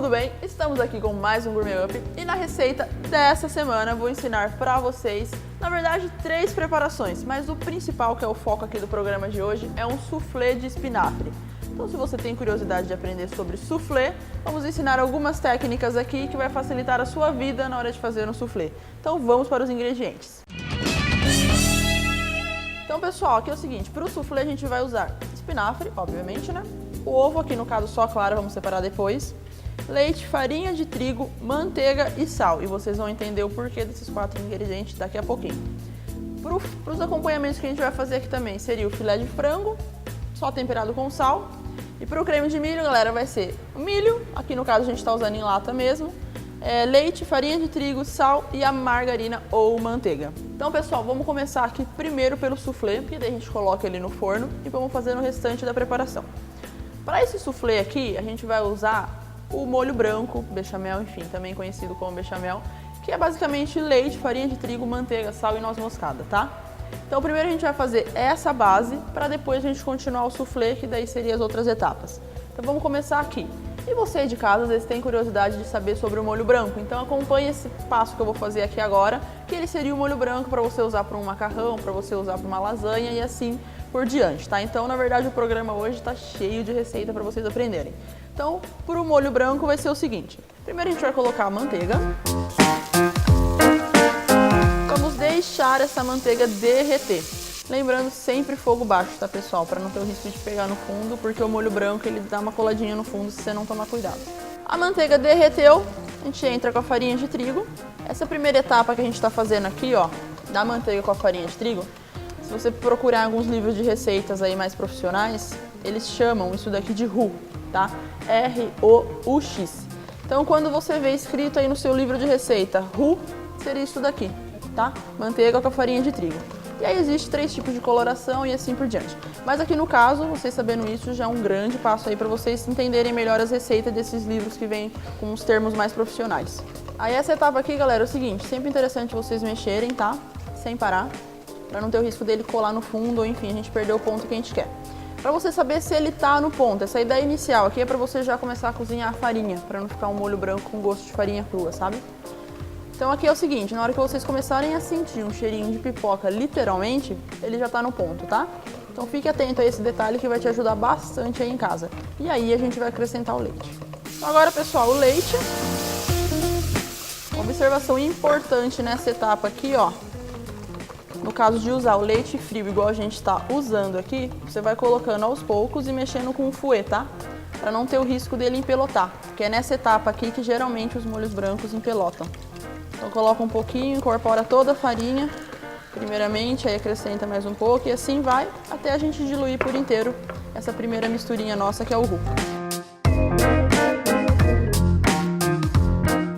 tudo bem? Estamos aqui com mais um Gourmet Up e na receita dessa semana vou ensinar para vocês, na verdade, 3 preparações, mas o principal, que é o foco aqui do programa de hoje, é um soufflé de espinafre. Então, se você tem curiosidade de aprender sobre soufflé, vamos ensinar algumas técnicas aqui que vai facilitar a sua vida na hora de fazer um soufflé. Então, vamos para os ingredientes. Então, pessoal, aqui é o seguinte, para o soufflé a gente vai usar espinafre, obviamente, né? O ovo, aqui no caso só clara, vamos separar depois. Leite, farinha de trigo, manteiga e sal. E vocês vão entender o porquê desses 4 ingredientes daqui a pouquinho. Para os acompanhamentos que a gente vai fazer aqui também, seria o filé de frango, só temperado com sal. E para o creme de milho, galera, vai ser o milho, aqui no caso a gente está usando em lata mesmo, leite, farinha de trigo, sal e a margarina ou manteiga. Então, pessoal, vamos começar aqui primeiro pelo soufflé, porque daí a gente coloca ele no forno e vamos fazer o restante da preparação. Para esse soufflé aqui, a gente vai usar o molho branco, bechamel, enfim, também conhecido como bechamel, que é basicamente leite, farinha de trigo, manteiga, sal e noz moscada, tá? Então, primeiro a gente vai fazer essa base, para depois a gente continuar o soufflé, que daí seriam as outras etapas. Então, vamos começar aqui. E você de casa, às vezes, tem curiosidade de saber sobre o molho branco, então acompanhe esse passo que eu vou fazer aqui agora, que ele seria o molho branco para você usar para um macarrão, para você usar para uma lasanha e assim por diante, tá? Então, na verdade, o programa hoje está cheio de receita para vocês aprenderem. Então, para o molho branco vai ser o seguinte, primeiro a gente vai colocar a manteiga. Vamos deixar essa manteiga derreter. Lembrando sempre fogo baixo, tá, pessoal? Para não ter o risco de pegar no fundo, porque o molho branco ele dá uma coladinha no fundo se você não tomar cuidado. A manteiga derreteu, a gente entra com a farinha de trigo. Essa primeira etapa que a gente está fazendo aqui, ó, da manteiga com a farinha de trigo, se você procurar alguns livros de receitas aí mais profissionais, eles chamam isso daqui de roux, tá? R-O-U-X. Então, quando você vê escrito aí no seu livro de receita, roux, seria isso daqui, tá? Manteiga com a farinha de trigo. E aí existe 3 tipos de coloração e assim por diante. Mas aqui no caso, vocês sabendo isso, já é um grande passo aí para vocês entenderem melhor as receitas desses livros que vêm com os termos mais profissionais. Aí essa etapa aqui, galera, é o seguinte, sempre interessante vocês mexerem, tá? Sem parar, para não ter o risco dele colar no fundo ou enfim, a gente perder o ponto que a gente quer. Para você saber se ele tá no ponto, essa ideia inicial aqui é para você já começar a cozinhar a farinha, para não ficar um molho branco com gosto de farinha crua, sabe? Então aqui é o seguinte, na hora que vocês começarem a sentir um cheirinho de pipoca, literalmente, ele já tá no ponto, tá? Então fique atento a esse detalhe que vai te ajudar bastante aí em casa. E aí a gente vai acrescentar o leite. Então, agora, pessoal, o leite. Uma observação importante nessa etapa aqui, ó. No caso de usar o leite frio igual a gente está usando aqui, você vai colocando aos poucos e mexendo com o fouet, tá? Para não ter o risco dele empelotar, porque é nessa etapa aqui que geralmente os molhos brancos empelotam. Então coloca um pouquinho, incorpora toda a farinha, primeiramente, aí acrescenta mais um pouco e assim vai até a gente diluir por inteiro essa primeira misturinha nossa que é o roux.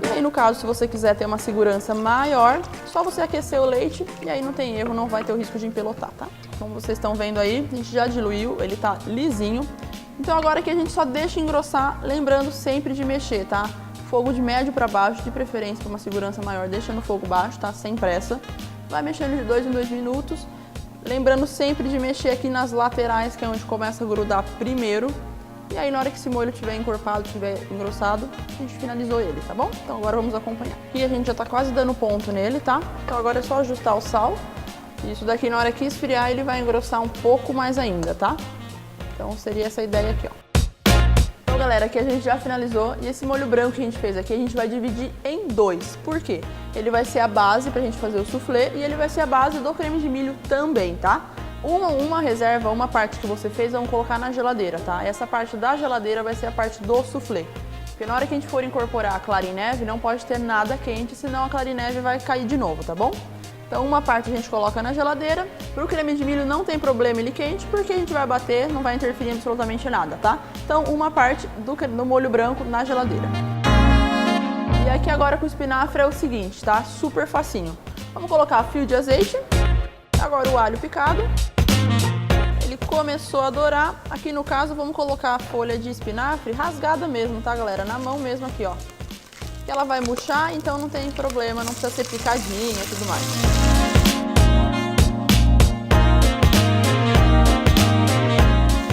E aí no caso, se você quiser ter uma segurança maior, só você aquecer o leite e aí não tem erro, não vai ter o risco de empelotar, tá? Como vocês estão vendo aí, a gente já diluiu, ele tá lisinho. Então agora aqui a gente só deixa engrossar, lembrando sempre de mexer, tá? Fogo de médio para baixo, de preferência para uma segurança maior, deixa no fogo baixo, tá? Sem pressa. Vai mexendo de 2 em 2 minutos. Lembrando sempre de mexer aqui nas laterais, que é onde começa a grudar primeiro. E aí na hora que esse molho estiver encorpado, estiver engrossado, a gente finalizou ele, tá bom? Então agora vamos acompanhar. Aqui a gente já tá quase dando ponto nele, tá? Então agora é só ajustar o sal. Isso daqui na hora que esfriar ele vai engrossar um pouco mais ainda, tá? Então seria essa ideia aqui, ó. Então, galera, aqui a gente já finalizou e esse molho branco que a gente fez aqui a gente vai dividir em 2. Por quê? Ele vai ser a base pra gente fazer o soufflé e ele vai ser a base do creme de milho também, tá? Uma reserva, uma parte que você fez, vamos colocar na geladeira, tá? Essa parte da geladeira vai ser a parte do soufflé. Porque na hora que a gente for incorporar a clara em neve, não pode ter nada quente, senão a clara em neve vai cair de novo, tá bom? Então uma parte a gente coloca na geladeira, para o creme de milho não tem problema ele quente, porque a gente vai bater, não vai interferir em absolutamente nada, tá? Então uma parte do molho branco na geladeira. E aqui agora com o espinafre é o seguinte, tá? Super facinho. Vamos colocar fio de azeite, agora o alho picado. Ele começou a dourar, aqui no caso vamos colocar a folha de espinafre rasgada mesmo, tá, galera? Na mão mesmo aqui, ó. Que ela vai murchar, então não tem problema, não precisa ser picadinha e tudo mais.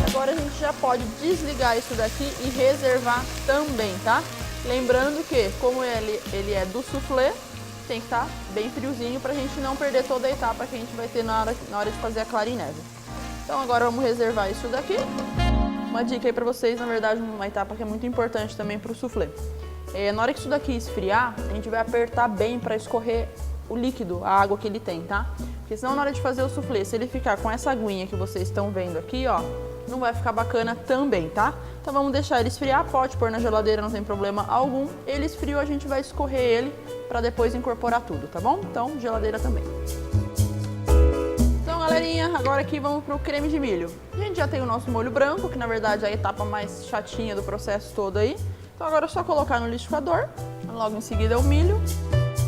Agora a gente já pode desligar isso daqui e reservar também, tá? Lembrando que, como ele é do soufflé, tem que estar bem friozinho pra gente não perder toda a etapa que a gente vai ter na hora de fazer a clara em neve. Então agora vamos reservar isso daqui. Uma dica aí pra vocês, na verdade, uma etapa que é muito importante também pro soufflé. Na hora que isso daqui esfriar, a gente vai apertar bem para escorrer o líquido, a água que ele tem, tá? Porque senão na hora de fazer o soufflé, se ele ficar com essa aguinha que vocês estão vendo aqui, ó, não vai ficar bacana também, tá? Então vamos deixar ele esfriar, pode pôr na geladeira, não tem problema algum. Ele esfriou, a gente vai escorrer ele para depois incorporar tudo, tá bom? Então, geladeira também. Então, galerinha, agora aqui vamos pro creme de milho. A gente já tem o nosso molho branco, que na verdade é a etapa mais chatinha do processo todo aí. Então agora é só colocar no liquidificador, logo em seguida o milho.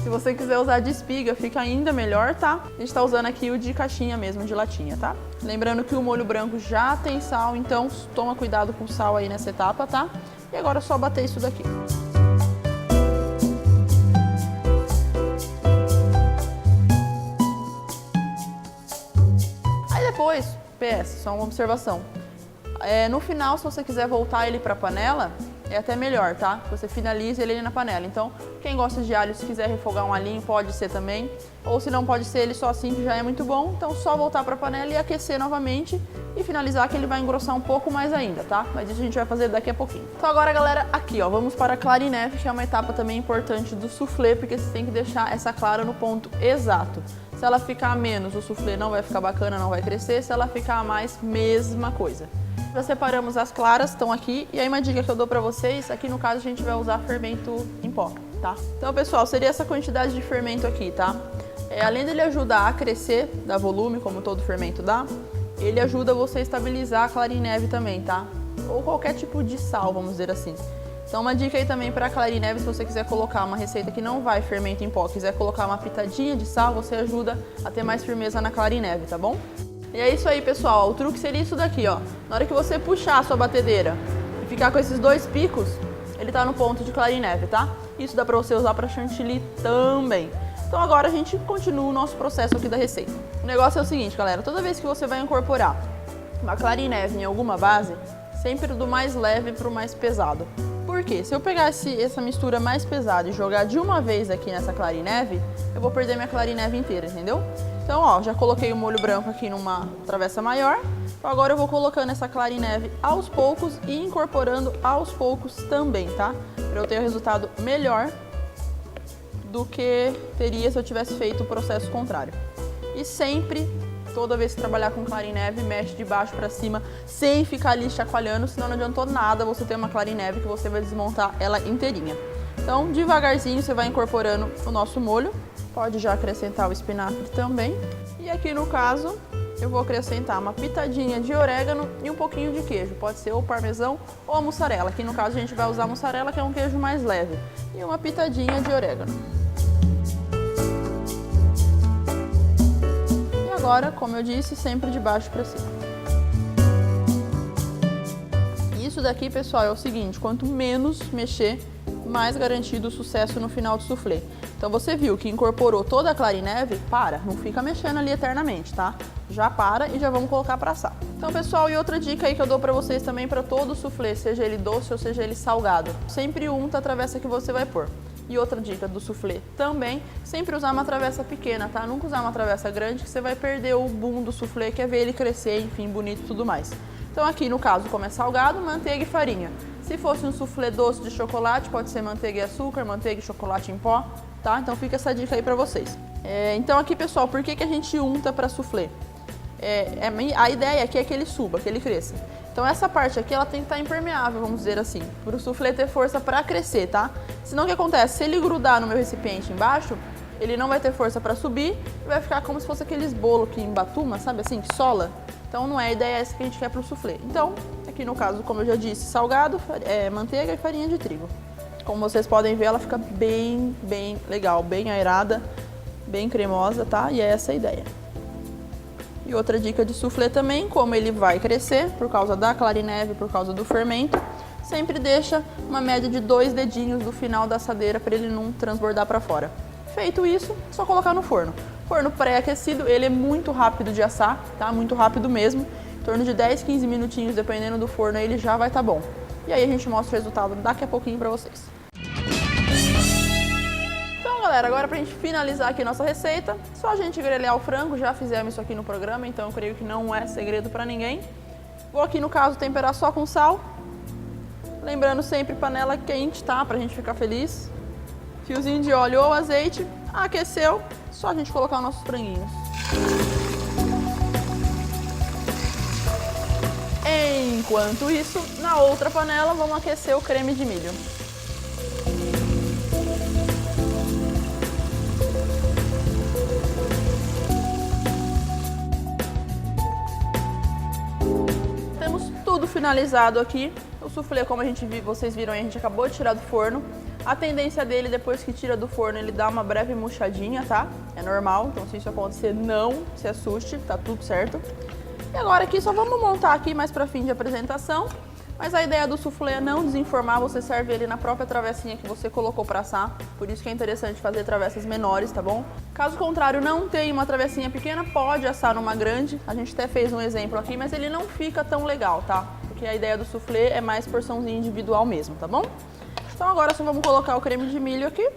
Se você quiser usar de espiga, fica ainda melhor, tá? A gente tá usando aqui o de caixinha mesmo, de latinha, tá? Lembrando que o molho branco já tem sal, então toma cuidado com o sal aí nessa etapa, tá? E agora é só bater isso daqui. Aí depois, PS, só uma observação. No final, se você quiser voltar ele pra panela, é até melhor, tá? Você finaliza ele na panela. Então, quem gosta de alho, se quiser refogar um alhinho, pode ser também. Ou se não, pode ser ele só assim, que já é muito bom. Então, só voltar para a panela e aquecer novamente e finalizar, que ele vai engrossar um pouco mais ainda, tá? Mas isso a gente vai fazer daqui a pouquinho. Então, agora, galera, aqui, ó, vamos para a clara em neve, que é uma etapa também importante do soufflé, porque você tem que deixar essa clara no ponto exato. Se ela ficar a menos, o soufflé não vai ficar bacana, não vai crescer. Se ela ficar a mais, mesma coisa. Já separamos as claras, estão aqui, e aí uma dica que eu dou pra vocês, aqui no caso a gente vai usar fermento em pó, tá? Então, pessoal, seria essa quantidade de fermento aqui, tá? Além dele ajudar a crescer, dar volume, como todo fermento dá, ele ajuda você a estabilizar a clara em neve também, tá? Ou qualquer tipo de sal, vamos dizer assim. Então, uma dica aí também para clara em neve, se você quiser colocar uma receita que não vai fermento em pó, quiser colocar uma pitadinha de sal, você ajuda a ter mais firmeza na clara em neve, tá bom? E é isso aí, pessoal. O truque seria isso daqui, ó. Na hora que você puxar a sua batedeira e ficar com esses dois picos, ele tá no ponto de clara em neve, tá? Isso dá pra você usar pra chantilly também. Então agora a gente continua o nosso processo aqui da receita. O negócio é o seguinte, galera. Toda vez que você vai incorporar uma clara em neve em alguma base, sempre do mais leve pro mais pesado. Por quê? Se eu pegar essa mistura mais pesada e jogar de uma vez aqui nessa clara em neve, eu vou perder minha clara em neve inteira, entendeu? Então, ó, já coloquei o molho branco aqui numa travessa maior. Então, agora eu vou colocando essa clara em neve aos poucos e incorporando aos poucos também, tá? Para eu ter o resultado melhor do que teria se eu tivesse feito o processo contrário. E sempre, toda vez que trabalhar com clara em neve, mexe de baixo para cima, sem ficar ali chacoalhando, senão não adiantou nada você ter uma clara em neve que você vai desmontar ela inteirinha. Então, devagarzinho, você vai incorporando o nosso molho. Pode já acrescentar o espinafre também. E aqui no caso, eu vou acrescentar uma pitadinha de orégano e um pouquinho de queijo. Pode ser ou parmesão ou a mussarela. Aqui no caso a gente vai usar a mussarela, que é um queijo mais leve. E uma pitadinha de orégano. E agora, como eu disse, sempre de baixo para cima. Isso daqui, pessoal, é o seguinte: quanto menos mexer, mais garantido o sucesso no final do soufflé. Então você viu que incorporou toda a clara em neve, não fica mexendo ali eternamente, tá? Já para e já vamos colocar para assar. Então, pessoal, e outra dica aí que eu dou para vocês também para todo soufflé, seja ele doce ou seja ele salgado, sempre unta a travessa que você vai pôr. E outra dica do soufflé também, sempre usar uma travessa pequena, tá? Nunca usar uma travessa grande, que você vai perder o boom do soufflé, que é ver ele crescer, enfim, bonito e tudo mais. Então aqui no caso, como é salgado, manteiga e farinha. Se fosse um soufflé doce de chocolate, pode ser manteiga e açúcar, manteiga e chocolate em pó, tá? Então fica essa dica aí pra vocês. Então aqui, pessoal, por que a gente unta para soufflé? A ideia aqui é que ele suba, que ele cresça. Então essa parte aqui, ela tem que estar impermeável, vamos dizer assim, para o soufflé ter força para crescer, tá? Senão o que acontece? Se ele grudar no meu recipiente embaixo, ele não vai ter força para subir e vai ficar como se fosse aqueles bolos que embatuma, sabe assim, que sola. Então não é a ideia essa que a gente quer para o soufflé. Então, aqui no caso, como eu já disse, salgado, manteiga e farinha de trigo. Como vocês podem ver, ela fica bem legal, bem aerada, bem cremosa, tá? E é essa a ideia. E outra dica de soufflé também, como ele vai crescer por causa da clara em neve, por causa do fermento, sempre deixa uma média de 2 dedinhos do final da assadeira para ele não transbordar para fora. Feito isso, é só colocar no forno. Forno pré-aquecido, ele é muito rápido de assar, tá? Muito rápido mesmo. Em torno de 10, 15 minutinhos, dependendo do forno, ele já vai estar bom. E aí a gente mostra o resultado daqui a pouquinho para vocês. galera, agora pra gente finalizar aqui nossa receita, só a gente grelhar o frango, já fizemos isso aqui no programa, então eu creio que não é segredo pra ninguém. Vou aqui no caso temperar só com sal, lembrando sempre panela quente, tá? Pra gente ficar feliz. Fiozinho de óleo ou azeite, aqueceu, só a gente colocar os nossos franguinhos. Enquanto isso, na outra panela vamos aquecer o creme de milho. Temos tudo finalizado aqui. O soufflé, como vocês viram aí, a gente acabou de tirar do forno. A tendência dele, depois que tira do forno, ele dá uma breve murchadinha, tá? É normal, então se isso acontecer, não se assuste, tá tudo certo. E agora aqui só vamos montar aqui mais para fim de apresentação, mas a ideia do soufflé é não desenformar, você serve ele na própria travessinha que você colocou para assar, por isso que é interessante fazer travessas menores, tá bom? Caso contrário, não tem uma travessinha pequena, pode assar numa grande, a gente até fez um exemplo aqui, mas ele não fica tão legal, tá? Porque a ideia do soufflé é mais porçãozinha individual mesmo, tá bom? Então agora só vamos colocar o creme de milho aqui,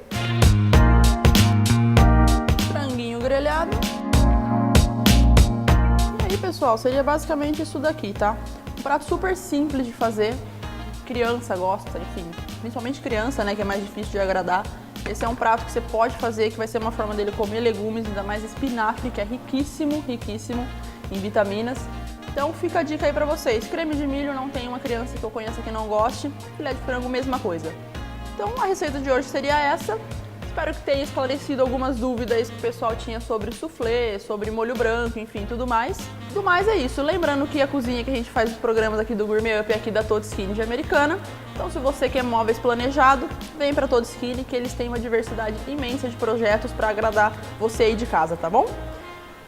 franguinho grelhado. E pessoal, seria basicamente isso daqui, tá? Um prato super simples de fazer, criança gosta, enfim, principalmente criança, né, que é mais difícil de agradar. Esse é um prato que você pode fazer, que vai ser uma forma dele comer legumes, ainda mais espinafre, que é riquíssimo, riquíssimo em vitaminas. Então fica a dica aí pra vocês, creme de milho, não tem uma criança que eu conheça que não goste, filé de frango, mesma coisa. Então a receita de hoje seria essa. Espero que tenha esclarecido algumas dúvidas que o pessoal tinha sobre soufflé, sobre molho branco, enfim, tudo mais. Tudo mais é isso. Lembrando que a cozinha que a gente faz os programas aqui do Gourmet Up é aqui da Todd Skin de Americana. Então se você quer móveis planejado, vem pra Todd Skin, que eles têm uma diversidade imensa de projetos para agradar você aí de casa, tá bom?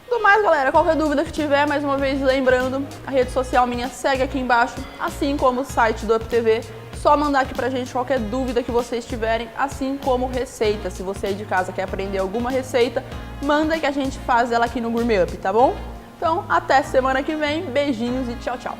Tudo mais, galera, qualquer dúvida que tiver, mais uma vez lembrando, a rede social minha segue aqui embaixo, assim como o site do UpTV. Só mandar aqui pra gente qualquer dúvida que vocês tiverem, assim como receita. Se você aí de casa quer aprender alguma receita, manda que a gente faz ela aqui no Gourmet Up, tá bom? Então, até semana que vem, beijinhos e tchau, tchau!